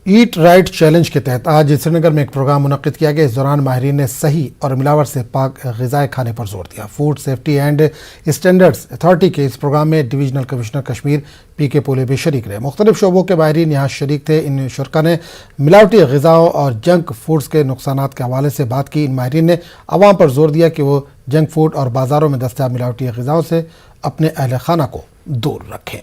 Eat right challenge के तहत आज श्रीनगर में एक प्रोग्राम मुनक्किद किया गया। इस दौरान माहिरीन ने सही और मिलावट से पाक ग़िज़ाए खाने पर जोर दिया। Food safety and standards authority के इस प्रोग्राम में डिवीजनल कमिश्नर कश्मीर पीके पोले भी शरीक रहे। मुख्तलिफ शोबों के माहिरीन यहाँ शरीक थे। इन शुरा ने मिलावटी ग़िज़ाओं और जंक फूड्स के नुकसानात के हवाले से बात की। इन माहिरीन ने आवाम पर जोर दिया कि वो जंक फूड और बाज़ारों में दस्तयाब मिलावटी ग़िज़ाओं से अपने अहल खाना को दूर रखें।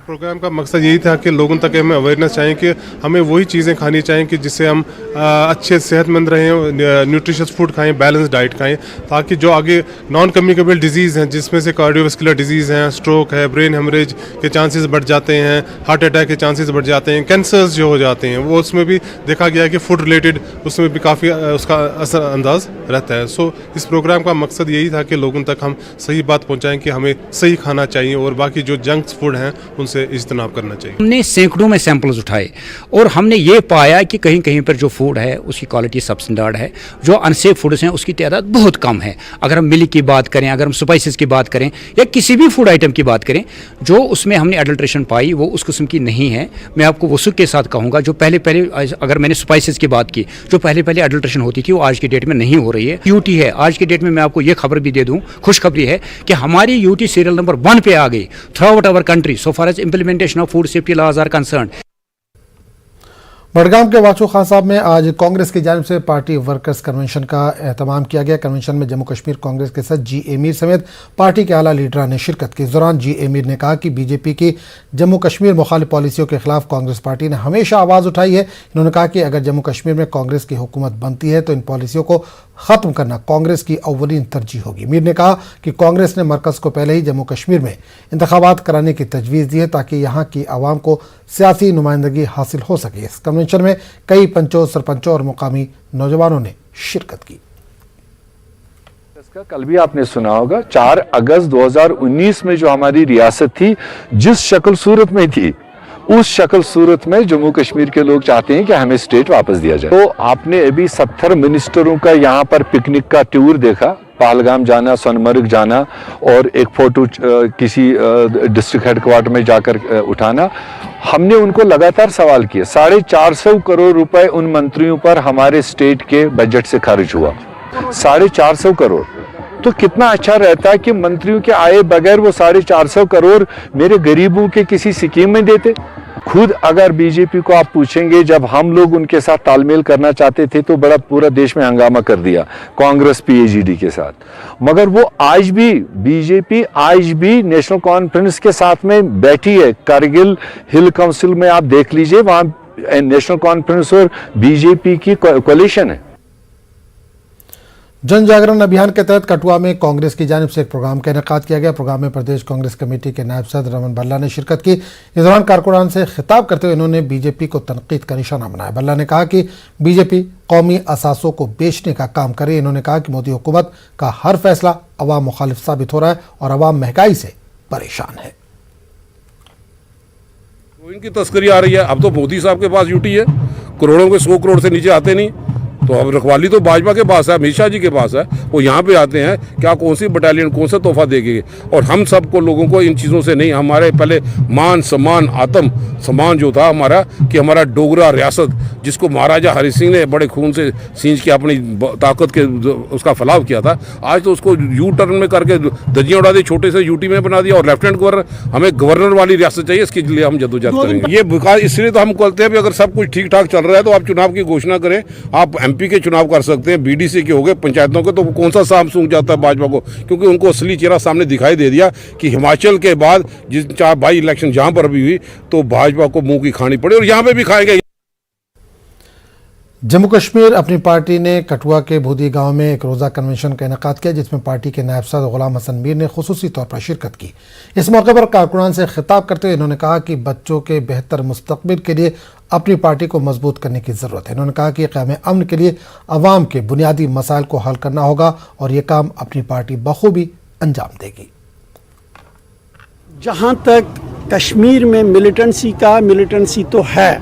प्रोग्राम का मकसद यही था कि लोगों तक हमें अवेयरनेस चाहिए कि हमें वही चीज़ें खानी चाहिए कि जिससे हम अच्छे सेहतमंद रहें, न्यूट्रिशियस फूड खाएं, बैलेंस डाइट खाएं, ताकि जो आगे नॉन कम्युनिकेबल डिजीज़ हैं जिसमें से कार्डियोवास्कुलर डिजीज़ हैं, स्ट्रोक है, ब्रेन हेमरेज के चांसेस बढ़ जाते हैं, हार्ट अटैक के चांसेस बढ़ जाते हैं, कैंसर्स जो हो जाते हैं वो उसमें भी देखा गया है कि फूड रिलेटेड उसमें भी काफ़ी उसका असर अंदाज रहता है। सो इस प्रोग्राम का मकसद यही था कि लोगों तक हम सही बात पहुँचाएँ कि हमें सही खाना चाहिए और बाकी जो जंक फूड हैं उनसे इज्तनाब करना चाहिए। हमने सैकड़ों में सैंपल्स उठाए और हमने ये पाया कि कहीं कहीं पर जो फूड है उसकी क्वालिटी सब स्टैंडर्ड है, जो अनसेफ फूड्स हैं उसकी तादाद बहुत कम है। अगर हम मिल्क की बात करें, अगर हम स्पाइसेस की बात करें या किसी भी फूड आइटम की बात करें, जो उसमें हमने अडल्ट्रेशन पाई वो उस किस्म की नहीं है। मैं आपको वसूख के साथ कहूँगा, जो पहले अगर मैंने स्पाइसेस की बात की, जो पहले अडल्ट्रेशन होती थी वो आज की डेट में नहीं हो रही है। यूटी है आज की डेट में, मैं आपको ये खबर भी दे दूँ, खुशखबरी है कि हमारी यूटी सीरियल नंबर 1 पे आ गई throughout our country so far as implementation of food safety laws are concerned। Budgam के वाचू खान साहब में आज कांग्रेस की जानिब से पार्टी वर्कर्स कन्वेंशन का एहतमाम किया गया। कन्वेंशन में जम्मू कश्मीर कांग्रेस के सदर जी ए मीर समेत पार्टी के आला लीडरान ने शिरकत की। इस दौरान जी ए मीर ने कहा कि बीजेपी की जम्मू कश्मीर मुखालिफ पॉलिसियों के खिलाफ कांग्रेस पार्टी ने हमेशा आवाज़ उठाई है। इन्होंने कहा कि अगर जम्मू कश्मीर में कांग्रेस की हुकूमत बनती है तो इन पॉलिसियों को ख़त्म करना कांग्रेस की अव्वलीन तरजीह होगी। मीर ने कहा कि कांग्रेस ने मरकज़ को पहले ही जम्मू कश्मीर में इंतखाबात कराने की तजवीज़ दी है ताकि यहाँ की आवाम को सियासी नुमाइंदगी हासिल हो सके। इस कन्वेंशन में कई पंचों, सरपंचों और मुकामी नौजवानों ने शिरकत की। इसका कल भी आपने सुना होगा, 4 अगस्त 2019 में जो हमारी रियासत थी जिस शक्ल सूरत में थी, उस शक्ल सूरत में जम्मू कश्मीर के लोग चाहते हैं कि हमें स्टेट वापस दिया जाए। तो आपने अभी 70 मिनिस्टरों का यहाँ पर पिकनिक का टूर देखा, पहलगाम जाना, सोनमर्ग जाना और एक फोटो किसी डिस्ट्रिक्ट हेडक्वार्टर में जाकर उठाना। हमने उनको लगातार सवाल किए। 450 करोड़ रुपए उन मंत्रियों पर हमारे स्टेट के बजट से खर्च हुआ। 450 करोड़ तो कितना अच्छा रहता है कि मंत्रियों के आए बगैर वो 450 करोड़ मेरे गरीबों के किसी स्कीम में देते। खुद अगर बीजेपी को आप पूछेंगे, जब हम लोग उनके साथ तालमेल करना चाहते थे तो बड़ा पूरा देश में हंगामा कर दिया कांग्रेस पीएजीडी के साथ, मगर वो आज भी बीजेपी आज भी नेशनल कॉन्फ्रेंस के साथ में बैठी है। कारगिल हिल काउंसिल में आप देख लीजिए, वहां नेशनल कॉन्फ्रेंस और बीजेपी की कोalition है। जन जागरण अभियान के तहत कठुआ में कांग्रेस की जानिब से एक प्रोग्राम का इनेकाद किया गया। प्रोग्राम में प्रदेश कांग्रेस कमेटी के नायब सदर रमन भल्ला ने शिरकत की। इस दौरान कारकुनान से खिताब करते हुए इन्होंने बीजेपी को तनकीद का निशाना बनाया। भल्ला ने कहा कि बीजेपी कौमी असासों को बेचने का काम करे। इन्होंने कहा कि मोदी हुकूमत का हर फैसला अवाम मुखालिफ साबित हो रहा है और अवाम महंगाई से परेशान है। इनकी तस्करी आ रही है। अब तो मोदी साहब के पास यूटी है, करोड़ों के 100 करोड़ से नीचे आते नहीं। तो अब रखवाली तो भाजपा के पास है, अमित शाह जी के पास है। वो यहाँ पे आते हैं, क्या कौन सी बटालियन कौन सा तोहफा देंगे। और हम सबको लोगों को इन चीज़ों से नहीं, हमारे पहले मान सम्मान आत्म सम्मान जो था हमारा, कि हमारा डोगरा रियासत जिसको महाराजा हरि सिंह ने बड़े खून से सींच के अपनी ताकत के उसका फैलाव किया था, आज तो उसको यू टर्न में करके धज्जियाँ उड़ा दी, छोटे से यूटी में बना दिया। और लेफ्टिनेंट गवर्नर, हमें गवर्नर वाली रियासत चाहिए, इसके लिए हम जद्दोजहद करेंगे। ये विकास इसलिए तो हम कहते हैं कि अगर सब कुछ ठीक ठाक चल रहा है तो आप चुनाव की घोषणा करें। आप एमपी के चुनाव कर सकते हैं, बीडीसी के हो गए, पंचायतों के, तो कौन सा साम सूंघ जाता है भाजपा को, क्योंकि उनको असली चेहरा सामने दिखाई दे दिया कि हिमाचल के बाद जिस 4 बाई इलेक्शन जहां पर भी हुई तो भाजपा को मुंह की खानी पड़ी और यहां पे भी खाएंगे। जम्मू कश्मीर अपनी पार्टी ने कठुआ के भूदी गांव में एक रोज़ा कन्वेंशन का इनेकाद किया, जिसमें पार्टी के नायब सदर गुलाम हसन मीर ने खुसूसी तौर पर शिरकत की। इस मौके पर कारकुनान से खिताब करते हुए इन्होंने कहा कि बच्चों के बेहतर मुस्तकबिल के लिए अपनी पार्टी को मजबूत करने की ज़रूरत है। इन्होंने कहा कि क़याम अमन के लिए अवाम के बुनियादी मसाइल को हल करना होगा और ये काम अपनी पार्टी बखूबी अंजाम देगी। जहाँ तक कश्मीर में मिलिटेंसी तो है,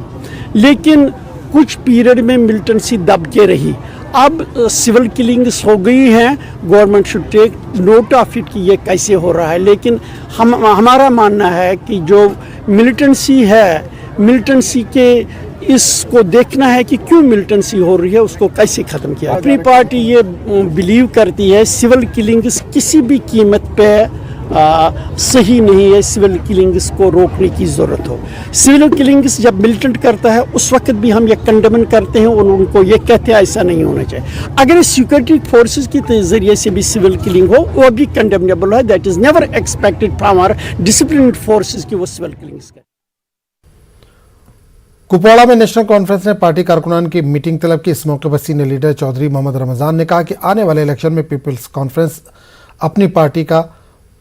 लेकिन कुछ पीरियड में मिलिटेंसी दब के रही। अब सिविल किलिंग्स हो गई हैं, government should take note of it कि ये कैसे हो रहा है। लेकिन हमारा मानना है कि जो मिलिटेंसी है, मिलिटेंसी के इसको देखना है कि क्यों मिलिटेंसी हो रही है, उसको कैसे ख़त्म किया। अपनी पार्टी ये बिलीव करती है सिविल किलिंग्स किसी भी कीमत पे सही नहीं है, सिविल किलिंग्स को रोकने की ज़रूरत हो। सिविल किलिंग्स जब मिलिटेंट करता है उस वक्त भी हम ये कंडेमन करते हैं और उनको ये कहते हैं ऐसा नहीं होना चाहिए। अगर सिक्योरिटी फोर्सेस के ज़रिए से भी सिविल किलिंग हो वो भी कंडेमनेबल है। That is never expected from our disciplined forces की वो सिविल किलिंग्स करें। कुपवाड़ा में नेशनल कॉन्फ्रेंस ने पार्टी कारकुनान की मीटिंग तलब की। इस मौके पर सीनियर लीडर चौधरी मोहम्मद रमजान ने कहा कि आने वाले इलेक्शन में पीपल्स कॉन्फ्रेंस अपनी पार्टी का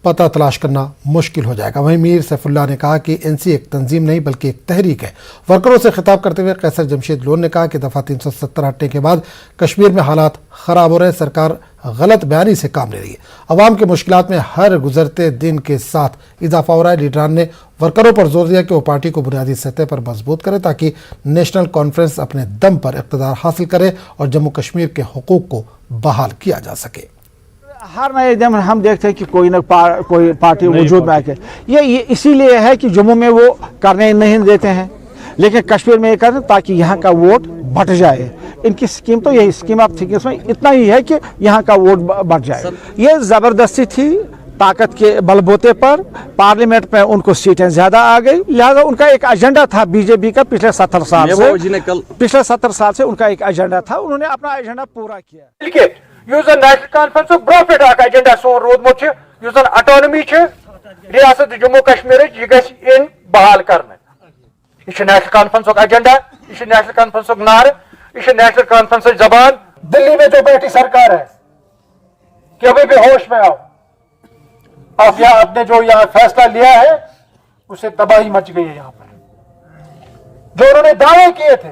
पता तलाश करना मुश्किल हो जाएगा। वहीं मीर सैफुल्लाह ने कहा कि एनसी एक तंजीम नहीं बल्कि एक तहरीक है। वर्करों से खिताब करते हुए कैसर जमशेद लोन ने कहा कि दफ़ा 370 हटने के बाद कश्मीर में हालात ख़राब हो रहे हैं, सरकार गलत बयानी से काम ले रही है, अवाम की मुश्किलात में हर गुजरते दिन के साथ इजाफा हो रहा है। लीडरान ने वर्करों पर जोर दिया कि वो पार्टी को बुनियादी सतह पर मजबूत करे ताकि नेशनल कॉन्फ्रेंस अपने दम पर इक़्तिदार हासिल करे और जम्मू कश्मीर के हुकूक को बहाल किया जा सके। हर नए दिन हम देखते हैं कि कोई न कोई पार्टी वजूद में आके ये इसीलिए है कि जम्मू में वो करने नहीं देते हैं, लेकिन कश्मीर में ये करते हैं ताकि यहाँ का वोट बढ़ जाए। इनकी स्कीम तो यही स्कीम ऑफ थिंकिंग में इतना ही है कि यहाँ का वोट बढ़ जाए। ये ज़बरदस्ती थी, ताकत के बलबूते पर पार्लियामेंट में उनको सीटें ज़्यादा आ गई, लिहाजा उनका एक एजेंडा था बीजेपी का पिछले 70 साल से उनका एक एजेंडा था, उन्होंने अपना एजेंडा पूरा किया। नेशनल कॉन्फ्रेंस ब्रोफिट एजेंडा सोन रोदमुत ऑटोनमी रियासत जम्मू कश्मीर यह बहाल कर। नेशनल कॉन्फ्रेंस एजेंडा, यह नेशनल कॉन्फ्रेंस नार, यह नेशनल कॉन्फ्रेंस जबान। दिल्ली में जो बैठी सरकार है कि अभी भी होश में आओ, आप यहाँ आपने जो यहाँ फैसला लिया है उससे तबाही मच गई है। यहाँ पर जो उन्होंने दावे किए थे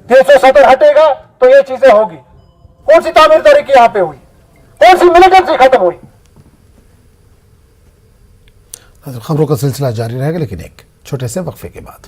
370 हटेगा तो ये चीजें होगी, कौन सी तामीरदारी की यहां पे हुई, कौन सी मिलिटेंसी खत्म हुई। खबरों का सिलसिला जारी रहेगा लेकिन एक छोटे से वक्फे के बाद।